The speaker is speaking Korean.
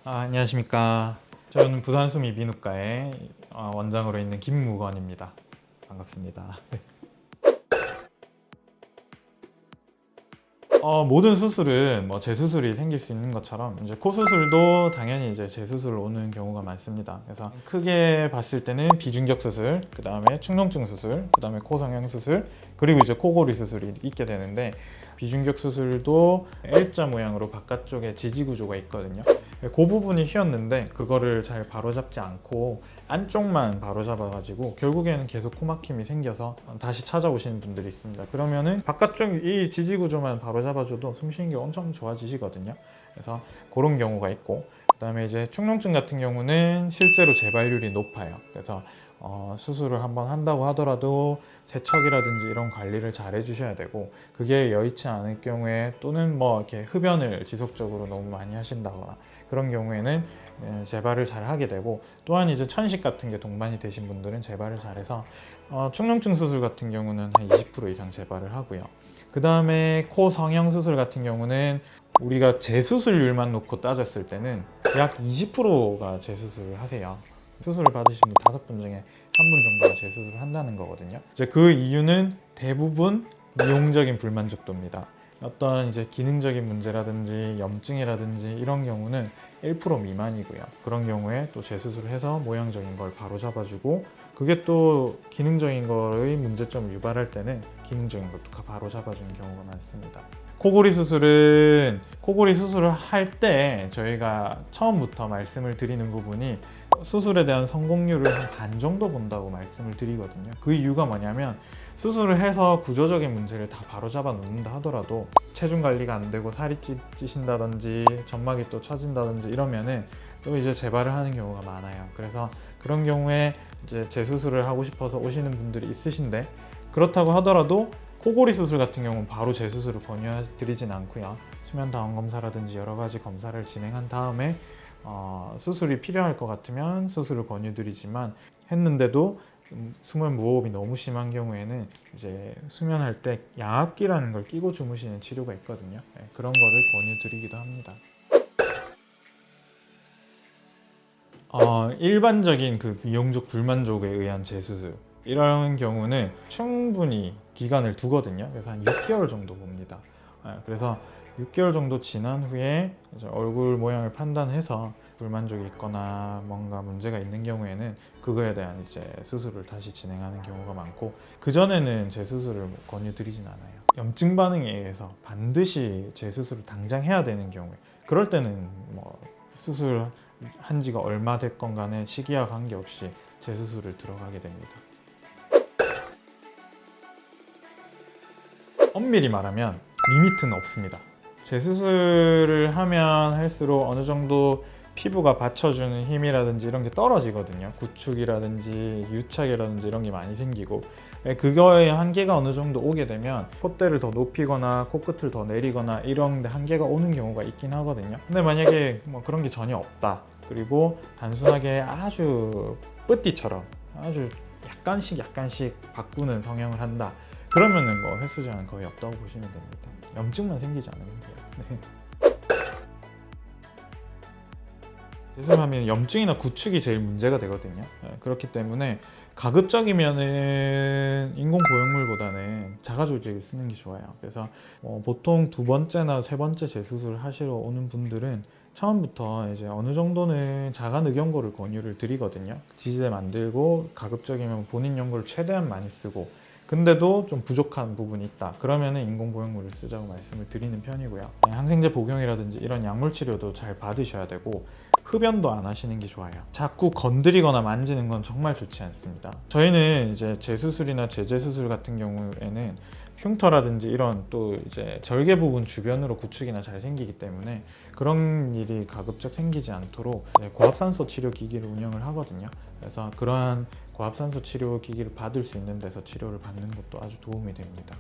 안녕하십니까. 저는 부산수미 비누과의 원장으로 있는 김무건입니다. 반갑습니다. 네. 모든 수술은 재수술이 생길 수 있는 것처럼 이제 코 수술도 당연히 이제 재수술 오는 경우가 많습니다. 그래서 크게 봤을 때는 비중격 수술, 그 다음에 축농증 수술, 그 다음에 코 성형 수술, 그리고 이제 코골이 수술이 있게 되는데, 비중격 수술도 L자 모양으로 바깥쪽에 지지 구조가 있거든요. 그 부분이 휘었는데 그거를 잘 바로잡지 않고 안쪽만 바로잡아가지고 결국에는 계속 코막힘이 생겨서 다시 찾아오시는 분들이 있습니다. 그러면은 바깥쪽 이 지지 구조만 바로잡아줘도 숨쉬는 게 엄청 좋아지시거든요. 그래서 그런 경우가 있고, 그 다음에 이제 축농증 같은 경우는 실제로 재발률이 높아요. 그래서 수술을 한번 한다고 하더라도 세척이라든지 이런 관리를 잘 해주셔야 되고, 그게 여의치 않을 경우에 또는 이렇게 흡연을 지속적으로 너무 많이 하신다거나 그런 경우에는 재발을 잘 하게 되고, 또한 이제 천식 같은 게 동반이 되신 분들은 재발을 잘해서 축농증 수술 같은 경우는 한 20% 이상 재발을 하고요. 그 다음에 코 성형 수술 같은 경우는 우리가 재수술률만 놓고 따졌을 때는 약 20%가 재수술을 하세요. 수술을 받으신 분 5분 중에 1분 정도가 재수술을 한다는 거거든요. 이제 그 이유는 대부분 미용적인 불만족도입니다. 어떤 이제 기능적인 문제라든지 염증이라든지 이런 경우는 1% 미만이고요. 그런 경우에 또 재수술을 해서 모양적인 걸 바로 잡아주고, 그게 또 기능적인 거의 문제점을 유발할 때는 기능적인 것도 바로 잡아주는 경우가 많습니다. 코골이 수술은 코골이 수술을 할 때 저희가 처음부터 말씀을 드리는 부분이 수술에 대한 성공률을 한 반 정도 본다고 말씀을 드리거든요. 그 이유가 뭐냐면, 수술을 해서 구조적인 문제를 다 바로잡아 놓는다 하더라도 체중 관리가 안 되고 살이 찌신다든지 점막이 또 처진다든지 이러면은 또 이제 재발을 하는 경우가 많아요. 그래서 그런 경우에 이제 재수술을 하고 싶어서 오시는 분들이 있으신데, 그렇다고 하더라도 코골이 수술 같은 경우는 바로 재수술을 권유드리진 않고요. 수면 다원 검사라든지 여러 가지 검사를 진행한 다음에 수술이 필요할 것 같으면 수술을 권유드리지만, 했는데도 수면 무호흡이 너무 심한 경우에는 이제 수면할 때 양압기라는 걸 끼고 주무시는 치료가 있거든요. 그런 거를 권유드리기도 합니다. 일반적인 그 미용적 불만족에 의한 재수술, 이런 경우는 충분히 기간을 두거든요. 그래서 한 6개월 정도 봅니다. 그래서 6개월 정도 지난 후에 이제 얼굴 모양을 판단해서 불만족이 있거나 뭔가 문제가 있는 경우에는 그거에 대한 이제 수술을 다시 진행하는 경우가 많고, 그전에는 재수술을 권유드리진 않아요. 염증 반응에 의해서 반드시 재수술을 당장 해야 되는 경우에, 그럴 때는 수술 한 지가 얼마 됐건 간에 시기와 관계없이 재수술을 들어가게 됩니다. 엄밀히 말하면 리미트는 없습니다. 재수술을 하면 할수록 어느 정도 피부가 받쳐주는 힘이라든지 이런 게 떨어지거든요. 구축이라든지 유착이라든지 이런 게 많이 생기고, 그거에 한계가 어느 정도 오게 되면 콧대를 더 높이거나 코끝을 더 내리거나 이런 데 한계가 오는 경우가 있긴 하거든요. 근데 만약에 그런 게 전혀 없다, 그리고 단순하게 아주 뿌띠처럼 아주 약간씩 바꾸는 성형을 한다, 그러면은 횟수 제한 거의 없다고 보시면 됩니다. 염증만 생기지 않으면 돼요. 네. 재수술하면 염증이나 구축이 제일 문제가 되거든요. 그렇기 때문에 가급적이면은 인공 보형물보다는 자가 조직을 쓰는 게 좋아요. 그래서 보통 2번째나 3번째 재수술을 하시러 오는 분들은 처음부터 이제 어느 정도는 자가 늑연고를 권유를 드리거든요. 지지대 만들고 가급적이면 본인 연고를 최대한 많이 쓰고, 근데도 좀 부족한 부분이 있다, 그러면은 인공보형물을 쓰자고 말씀을 드리는 편이고요. 항생제 복용이라든지 이런 약물 치료도 잘 받으셔야 되고, 흡연도 안 하시는 게 좋아요. 자꾸 건드리거나 만지는 건 정말 좋지 않습니다. 저희는 이제 재수술이나 재재수술 같은 경우에는 흉터라든지 이런 또 이제 절개 부분 주변으로 구축이나 잘 생기기 때문에 그런 일이 가급적 생기지 않도록 고압산소 치료 기기를 운영을 하거든요. 그래서 그러한 고압산소 치료 기기를 받을 수 있는 데서 치료를 받는 것도 아주 도움이 됩니다.